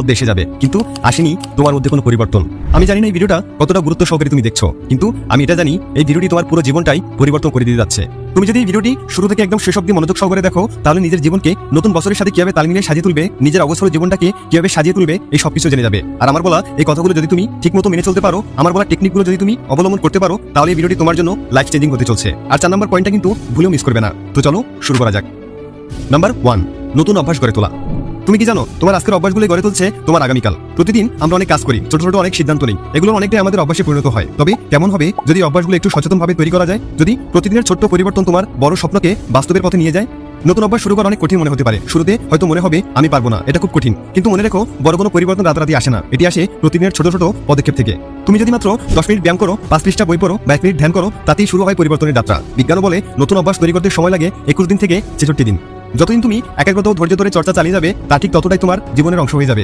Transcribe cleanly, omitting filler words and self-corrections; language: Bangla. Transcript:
মধ্যে এসে যাবে, কিন্তু আসেনি তোমার মধ্যে কোনো পরিবর্তন। আমি জানি না এই ভিডিওটা কতটা গুরুত্ব সহকারে তুমি দেখছো, কিন্তু আমি এটা জানি এই ভিডিওটি তোমার পুরো জীবনটাই পরিবর্তন করে দিতে যাচ্ছে। তুমি যদি এই ভিডিওটি শুরু থেকে একদম শেষ অবধি মনোযোগ সহকারে দেখো, তাহলে নিজের জীবনকে নতুন বছরের সাথে কিভাবে তাল মিলিয়ে সাজিয়ে তুলবে, নিজের অবসর জীবনটাকে কিভাবে সাজিয়ে তুলবে, এই সবকিছু জেনে যাবে। আর আমার বলা এই কথাগুলো যদি তুমি ঠিকমতো মেনে চলতে পারো, আমার বলা টেকনিকগুলো যদি তুমি অবলম্বন করতে পারো, তাহলে এই ভিডিওটি তোমার জন্য লাইফ চেঞ্জিং হতে চলছে। আর 4 নম্বর পয়েন্টটা কিন্তু ভুলেও মিস করবে না। তো চলো শুরু করা যাক। নাম্বার 1, নতুন অভ্যাস গড়ে তোলা। তুমি কি জানো তোমার আজকের অভ্যাসগুলো গড়ে তুলছে তোমার আগামীকাল। প্রতিদিন আমরা অনেক কাজ করি, ছোট ছোট অনেক সিদ্ধান্ত নেই, এগুলো অনেকটাই আমাদের অভ্যাসে পরিণত হয়। তবে কেমন হবে যদি অভ্যাসগুলো একটু সচেতনভাবে তৈরি করা যায়, যদি প্রতিদিনের ছোট্ট পরিবর্তন তোমার বড় স্বপ্নকে বাস্তবের পথে নিয়ে যায়। নতুন অভ্যাস শুরু করা অনেক কঠিন মনে হতে পারে, শুরুতে হয়তো মনে হবে আমি পারবো না, এটা খুব কঠিন। কিন্তু মনে রেখো, বড় কোনো পরিবর্তন রাতারাতি আসে না, এটি আসে প্রতিদিনের ছোট ছোট পদক্ষেপ থেকে। তুমি যদি মাত্র 10 মিনিট ব্যায়াম করো, 5 পৃষ্ঠা বই পড়ো বা 1 মিনিট ধ্যান করো, তাতেই শুরু হয় পরিবর্তনের যাত্রা। বিজ্ঞানও বলে নতুন অভ্যাস তৈরি করতে সময় লাগে 21 দিন থেকে 66 দিন। যতদিন তুমি একাগ্রতা ও ধৈর্য ধরে চর্চা চালিয়ে যাবে, তা ঠিক ততটাই তোমার জীবনের অংশ হয়ে যাবে।